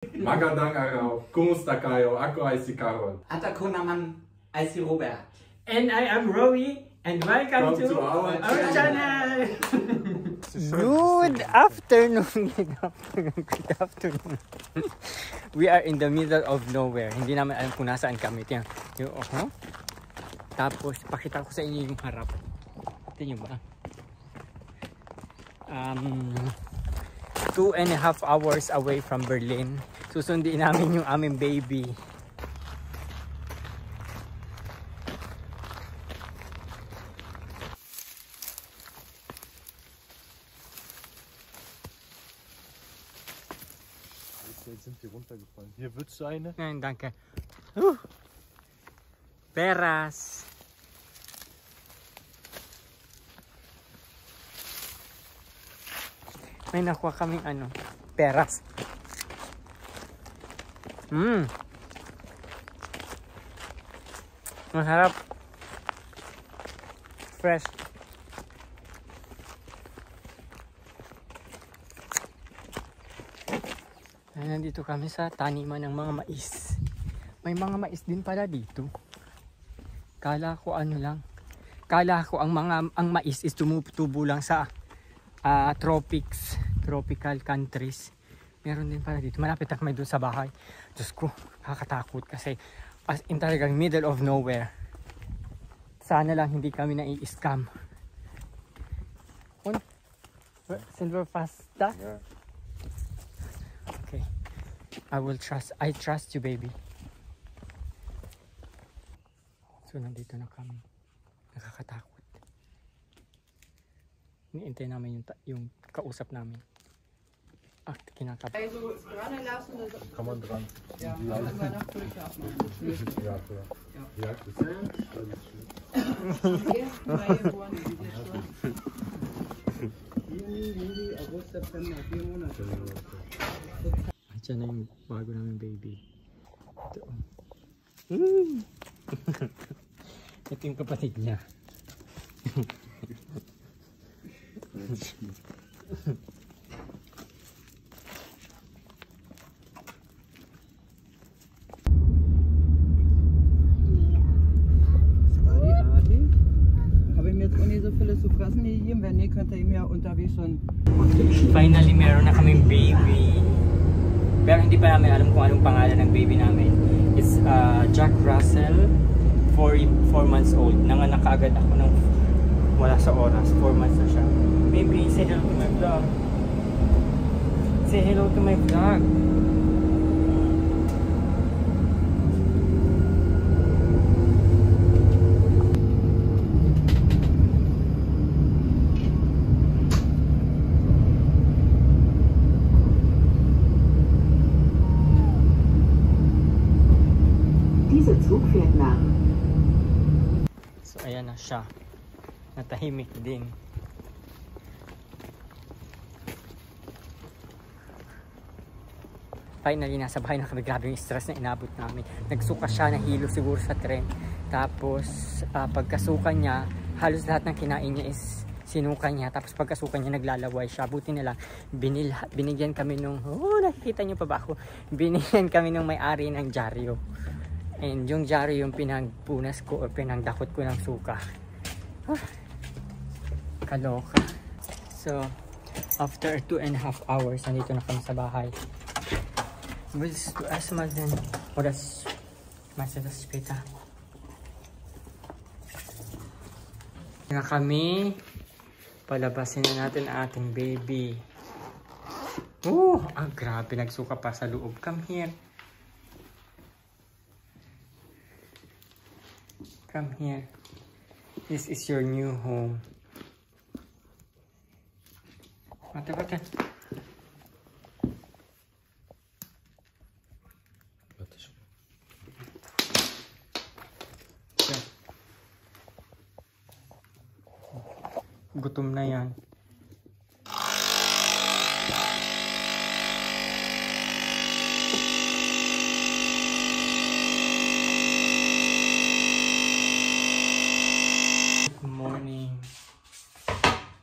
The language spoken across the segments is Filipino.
Magandang araw. Kumusta kayo? Ako ay si Carol. At ako naman ay si Robert. And I am Rowie, and welcome to our channel! Good afternoon, good afternoon. We are in the middle of nowhere. Hindi naman alam kung nasaan kami. Tingnan. Tapos, pakita ko sa inyo yung harap. Tingnan nyo ba? 2.5 hours away from Berlin. Susundin namin yung aming baby. Jetzt sind wir runtergefallen. Hier würdest du eine? Nein, danke. Peras. May nakuha kaming peras. Masarap. Fresh. Nandito kami sa taniman ng mga mais. May mga mais din pala dito. Kala ko lang. Kala ko ang mais is tumutubo lang sa tropical countries. Meron din pala dito. Malapit na kami doon sa bahay. Diyos ko, nakakatakot kasi as in talagang middle of nowhere. Sana lang hindi kami nai-scam. Silver pasta? Yeah. Okay. I trust you, baby. So, nandito na kami. Nakakatakot. Iniintay namin yung kausap namin. Kinakap. Also dran lassen. Kann man dran. Ja, also mal nach durchatmen. Ja, klar. Ja, das ist Die ersten drei geboren, diese schon. Juli, August, September, 4 Monate. Diyan na yung bago namin baby. Ito. Ito yung kapatid niya. Habe ich mir jetzt auch nicht so viele zu fressen gegeben. Wenn nicht, könnt ihr ihm ja unterwegs schon. Finally, meron na kaming baby. Pero hindi pa namin alam kung anong pangalan ng baby namin. It's Jack Russell, 4 months old. Nanganak agad ako nang wala sa oras. 4 months na siya. Baby, say hello to my vlog. Say hello to my vlog. Dieser Zug fährt nach. So, ayan na siya. Natahimik din. Finally, nasa bahay na kami. Grabe yung stress na inabot namin. Nagsuka siya, nahilo siguro sa tren. Tapos, pagkasuka niya, halos lahat ng kinain niya is sinuka niya. Tapos pagkasuka niya, naglalaway siya. Buti na lang, binigyan kami nung, nakikita niyo pa ba ako? Binigyan kami nung may-ari ng dyaryo. And yung dyaryo yung pinagpunas ko o pinagdakot ko ng suka. Kaloka. So, after 2.5 hours, nandito na kami sa bahay. Willst du erstmal den, oder machst du das später? Na kami, palabasin na natin ang ating baby. Grabe, nagsuka pa sa loob. Come here. Come here. This is your new home. Warte. Gutom na yan. Good morning.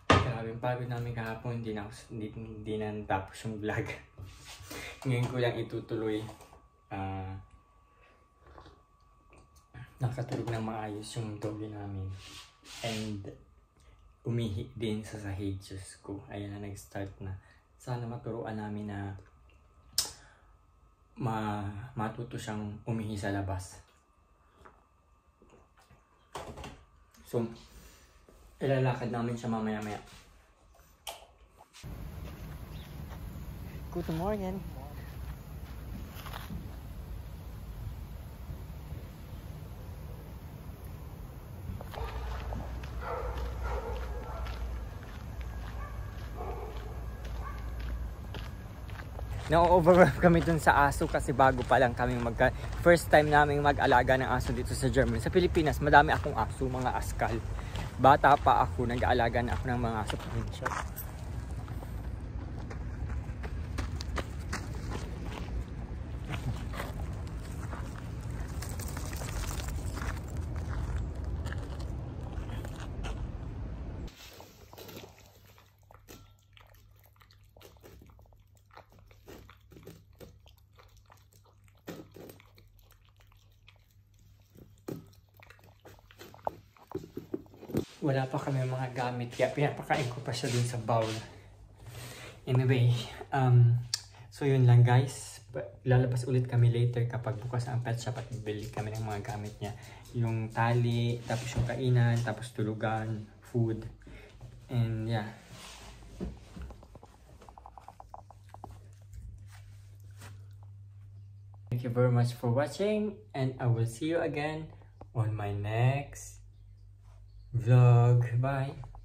Grabe, pagod namin kahapon. Hindi na natapos yung vlog. Ngayon ko lang itutuloy. Nakatulog ng maayos yung doggy namin. And umihi din sa sahig. Diyos ko. Ayan na, nag-start na. Sana maturuan namin na matuto siyang umihi sa labas. So, ilalakad namin siya mamaya-maya. Good morning. Na-overwhelm kami dun sa aso kasi bago pa lang kami first time namin mag-alaga ng aso dito sa Germany. Sa Pilipinas, madami akong aso, mga askal. Bata pa ako, nag-aalaga na ako ng mga aso. Wala pa kami mga gamit kaya pinapakain ko pa siya dun sa bowl. Anyway, so yun lang guys. Lalabas ulit kami later kapag bukas ang pet shop at bibili kami ng mga gamit niya. Yung tali, tapos yung kainan, tapos tulugan, food, and yeah. Thank you very much for watching and I will see you again on my next vlog. Bye.